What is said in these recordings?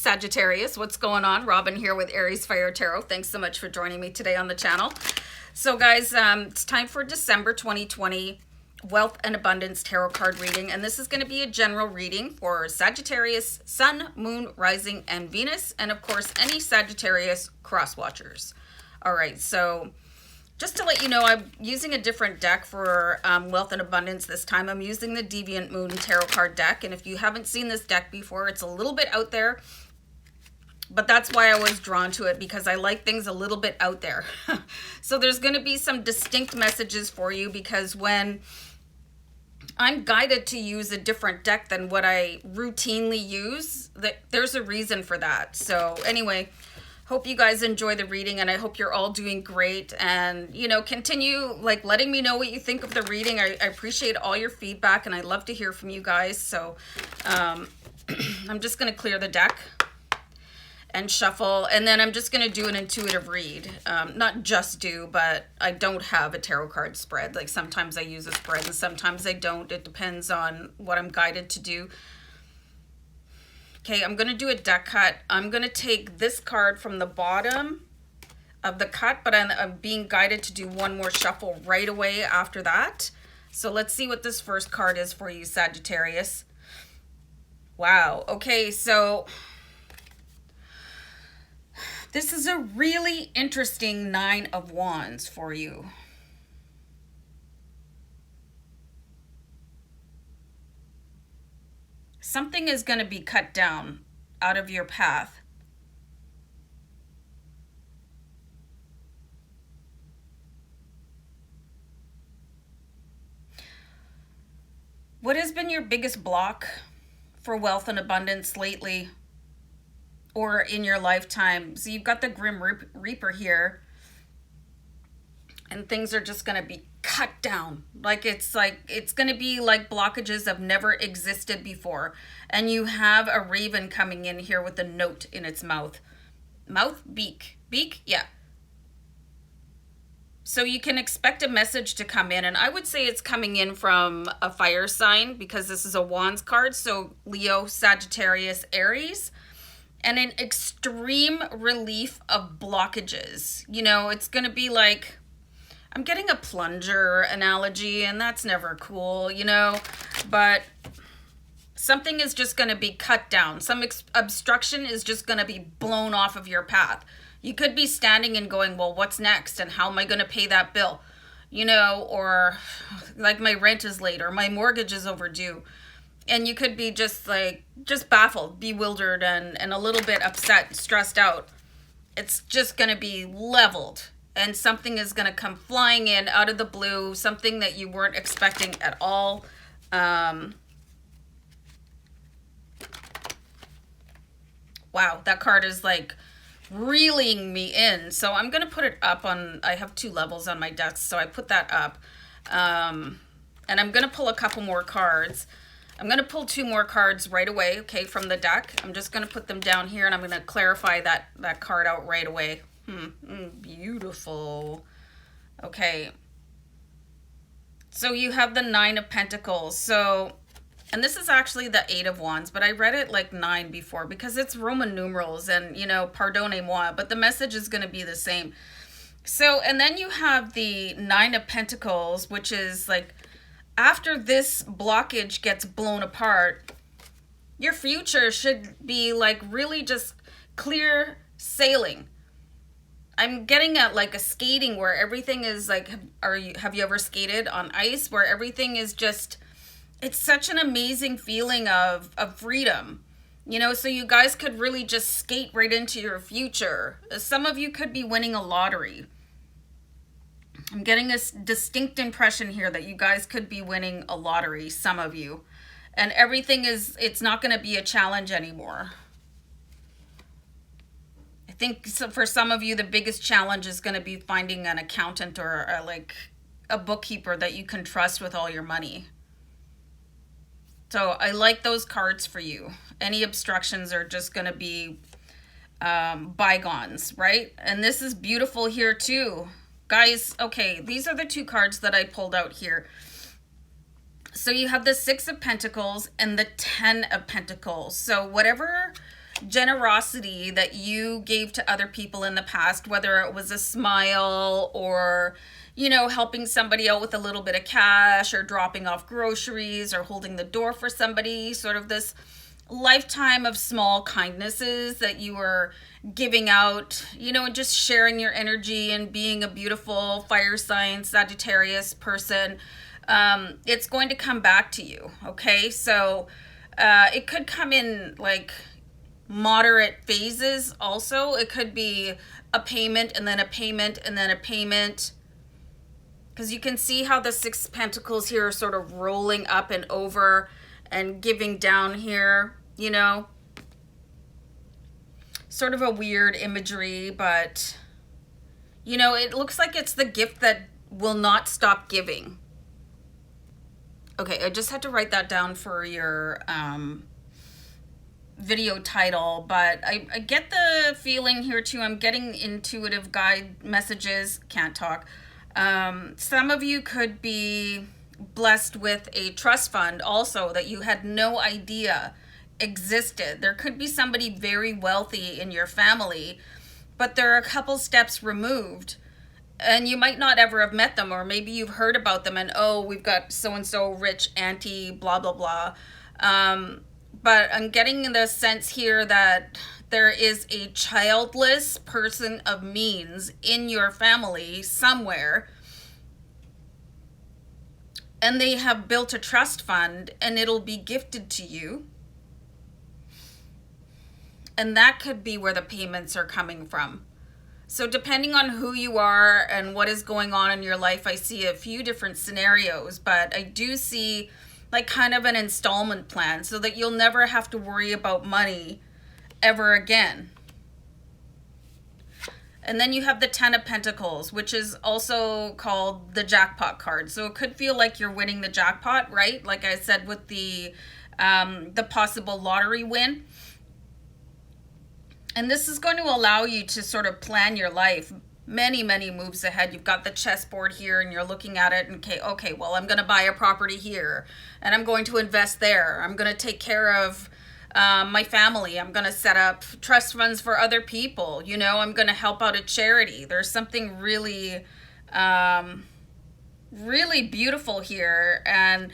Sagittarius, what's going on? Robin here with Aries Fire Tarot. Thanks so much for joining me today on the channel. So guys, it's time for December 2020 Wealth and Abundance Tarot card reading, and this is going to be a general reading for Sagittarius, Sun, Moon, Rising, and Venus, and of course any Sagittarius cross watchers. All right, so just to let you know, I'm using a different deck for Wealth and Abundance this time. I'm using the Deviant Moon Tarot card deck, and if you haven't seen this deck before, it's a little bit out there, but that's why I was drawn to it, because I like things a little bit out there. So there's going to be some distinct messages for you, because when I'm guided to use a different deck than what I routinely use, there's a reason for that. So anyway, hope you guys enjoy the reading, and I hope you're all doing great, and you know, continue like letting me know what you think of the reading. I appreciate all your feedback, and I love to hear from you guys. So I'm just going to clear the deck and shuffle, and then I'm just going to do an intuitive read. Not just do, but I don't have a tarot card spread. Like sometimes I use a spread and sometimes I don't. It depends on what I'm guided to do. Okay, I'm going to do a deck cut. I'm going to take this card from the bottom of the cut, but I'm being guided to do one more shuffle right away after that. So let's see what this first card is for you, Sagittarius. Wow. Okay, so this is a really interesting Nine of Wands for you. Something is going to be cut down out of your path. What has been your biggest block for wealth and abundance lately or in your lifetime? So you've got the Grim Reaper here, and things are just going to be cut down. It's going to be like blockages have never existed before. And you have a raven coming in here with a note in its mouth. Beak, yeah. So you can expect a message to come in, and I would say it's coming in from a fire sign, because this is a Wands card. So Leo, Sagittarius, Aries, and an extreme relief of blockages. You know, it's going to be like, I'm getting a plunger analogy, and that's never cool, you know, but something is just going to be cut down. Some obstruction is just going to be blown off of your path. You could be standing and going, well, what's next? And how am I going to pay that bill? You know, or like my rent is late, or my mortgage is overdue. And you could be just baffled, bewildered, and a little bit upset, stressed out. It's just going to be leveled. And something is going to come flying in out of the blue, something that you weren't expecting at all. Wow, that card is like reeling me in. So I'm going to put it up on, I have 2 levels on my desk, so I put that up. And I'm going to pull a couple more cards. I'm going to pull 2 more cards right away, okay, from the deck. I'm just going to put them down here, and I'm going to clarify that card out right away. Beautiful. Okay. So you have the 9 of Pentacles. So, and this is actually the 8 of Wands, but I read it like 9 before because it's Roman numerals, and, you know, pardonnez-moi, but the message is going to be the same. So, and then you have the 9 of Pentacles, which is like, after this blockage gets blown apart, your future should be like really just clear sailing. I'm getting at like a skating where everything is like, have you ever skated on ice where everything is just, it's such an amazing feeling of freedom, you know, so you guys could really just skate right into your future. Some of you could be winning a lottery. I'm getting a distinct impression here that you guys could be winning a lottery, some of you, and everything is, it's not going to be a challenge anymore. I think so for some of you, the biggest challenge is going to be finding an accountant or like a bookkeeper that you can trust with all your money. So I like those cards for you. Any obstructions are just going to be bygones, right? And this is beautiful here too. Guys, okay, these are the 2 cards that I pulled out here. So you have the 6 of Pentacles and the 10 of Pentacles. So whatever generosity that you gave to other people in the past, whether it was a smile or, you know, helping somebody out with a little bit of cash or dropping off groceries or holding the door for somebody, sort of this lifetime of small kindnesses that you were giving out, you know, and just sharing your energy and being a beautiful fire sign Sagittarius person. It's going to come back to you. Okay. So it could come in like moderate phases also. It could be a payment and then a payment and then a payment, because you can see how the Six of Pentacles here are sort of rolling up and over and giving down here, you know. Sort of a weird imagery, but, you know, it looks like it's the gift that will not stop giving. Okay, I just had to write that down for your video title, but I get the feeling here too. I'm getting intuitive guide messages. Can't talk. Some of you could be blessed with a trust fund also that you had no idea existed. There could be somebody very wealthy in your family, but they're a couple steps removed and you might not ever have met them, or maybe you've heard about them and, oh, we've got so-and-so rich auntie, blah, blah, blah. But I'm getting the sense here that there is a childless person of means in your family somewhere, and they have built a trust fund and it'll be gifted to you. And that could be where the payments are coming from. So depending on who you are and what is going on in your life, I see a few different scenarios, but I do see like kind of an installment plan so that you'll never have to worry about money ever again. And then you have the Ten of Pentacles, which is also called the jackpot card. So it could feel like you're winning the jackpot, right? Like I said, with the possible lottery win. And this is going to allow you to sort of plan your life many, many moves ahead. You've got the chessboard here and you're looking at it and, okay, well, I'm going to buy a property here and I'm going to invest there. I'm going to take care of my family. I'm going to set up trust funds for other people. You know, I'm going to help out a charity. There's something really, really beautiful here. And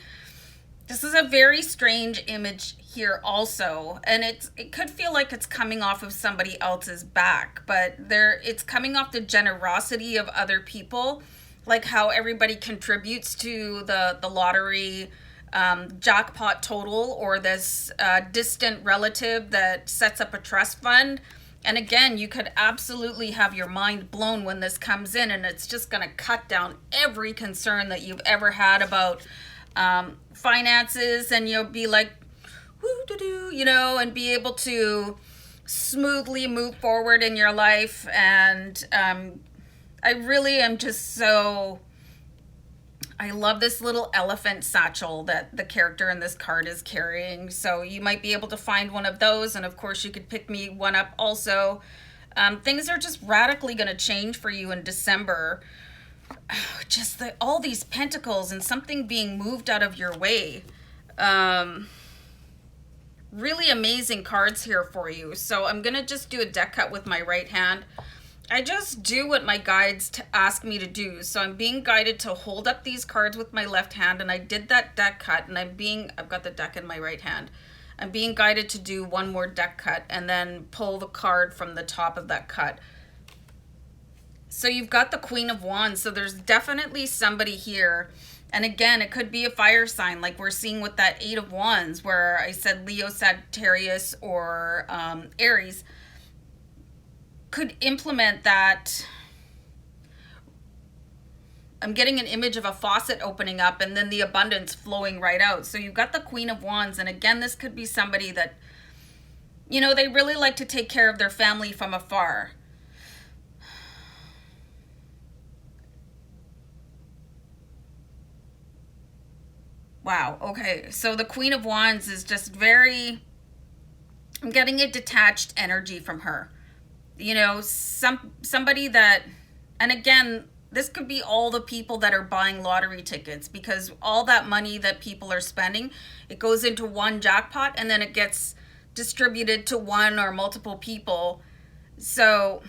this is a very strange image here also, and it could feel like it's coming off of somebody else's back, but it's coming off the generosity of other people, like how everybody contributes to the lottery jackpot total, or this distant relative that sets up a trust fund. And again, you could absolutely have your mind blown when this comes in, and it's just going to cut down every concern that you've ever had about finances, and you'll be like, woo-doo-doo, you know, and be able to smoothly move forward in your life. And I really am just so, I love this little elephant satchel that the character in this card is carrying. So you might be able to find one of those, and of course you could pick me one up also. Things are just radically going to change for you in December. Just all these pentacles and something being moved out of your way. Really amazing cards here for you. So I'm going to just do a deck cut with my right hand. I just do what my guides ask me to do. So I'm being guided to hold up these cards with my left hand, and I did that deck cut, and I've got the deck in my right hand. I'm being guided to do one more deck cut and then pull the card from the top of that cut. So you've got the Queen of Wands. So there's definitely somebody here. And again, it could be a fire sign like we're seeing with that Eight of Wands, where I said Leo, Sagittarius, or Aries could implement that. I'm getting an image of a faucet opening up and then the abundance flowing right out. So you've got the Queen of Wands. And again, this could be somebody that, you know, they really like to take care of their family from afar. Wow. Okay. So the Queen of Wands is just very, I'm getting a detached energy from her. You know, somebody that, and again, this could be all the people that are buying lottery tickets, because all that money that people are spending, it goes into one jackpot and then it gets distributed to one or multiple people. So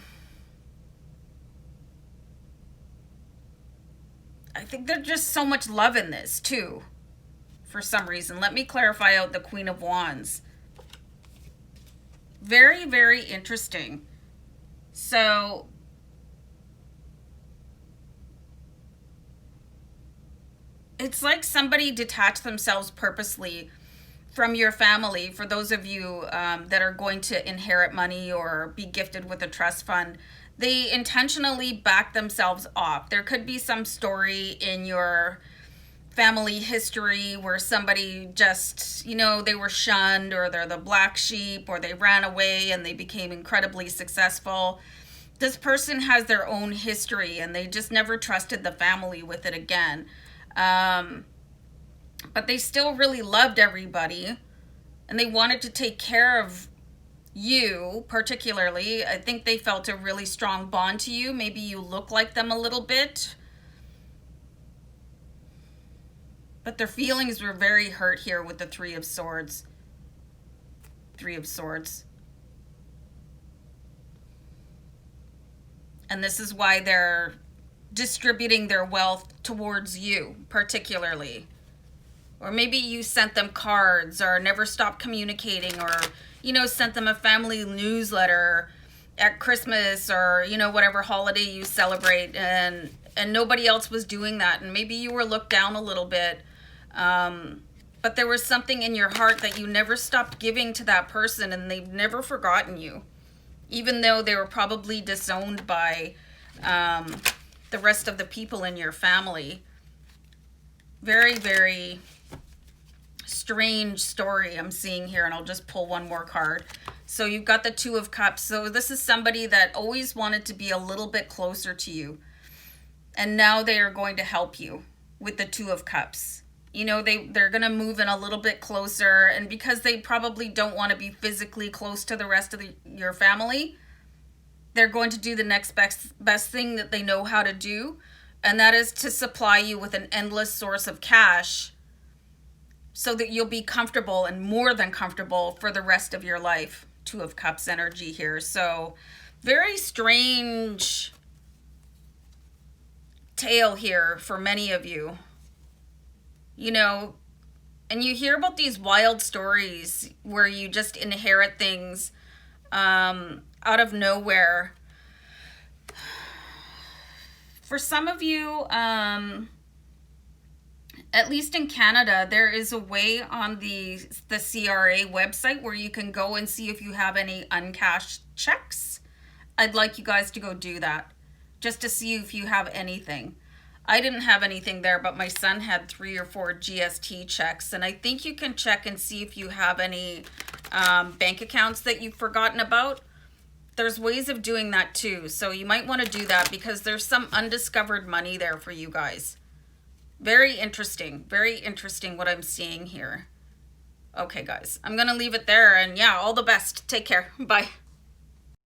I think there's just so much love in this too, for some reason. Let me clarify out the Queen of Wands. Very, very interesting. So it's like somebody detached themselves purposely from your family. For those of you that are going to inherit money or be gifted with a trust fund, they intentionally back themselves off. There could be some story in your family history where somebody just, you know, they were shunned, or they're the black sheep, or they ran away and they became incredibly successful. This person has their own history and they just never trusted the family with it again. But they still really loved everybody and they wanted to take care of you particularly. I think they felt a really strong bond to you. Maybe you look like them a little bit. But their feelings were very hurt here with the Three of Swords. Three of Swords. And this is why they're distributing their wealth towards you, particularly. Or maybe you sent them cards, or never stopped communicating, or, you know, sent them a family newsletter at Christmas, or, you know, whatever holiday you celebrate, and nobody else was doing that. And maybe you were looked down a little bit. But there was something in your heart that you never stopped giving to that person, and they've never forgotten you, even though they were probably disowned by the rest of the people in your family. Very, very strange story I'm seeing here, and I'll just pull one more card. So you've got the Two of Cups. So this is somebody that always wanted to be a little bit closer to you, and now they are going to help you with the Two of Cups. You know, they're going to move in a little bit closer, and because they probably don't want to be physically close to the rest of your family, they're going to do the next best thing that they know how to do, and that is to supply you with an endless source of cash so that you'll be comfortable, and more than comfortable, for the rest of your life. Two of Cups energy here. So very strange tale here for many of you. You know, and you hear about these wild stories where you just inherit things out of nowhere. For some of you, at least in Canada, there is a way on the CRA website where you can go and see if you have any uncashed checks. I'd like you guys to go do that, just to see if you have anything. I didn't have anything there, but my son had 3 or 4 GST checks, and I think you can check and see if you have any bank accounts that you've forgotten about. There's ways of doing that too, so you might want to do that, because there's some undiscovered money there for you guys. Very interesting what I'm seeing here. Okay, guys, I'm going to leave it there, and yeah, all the best. Take care. Bye.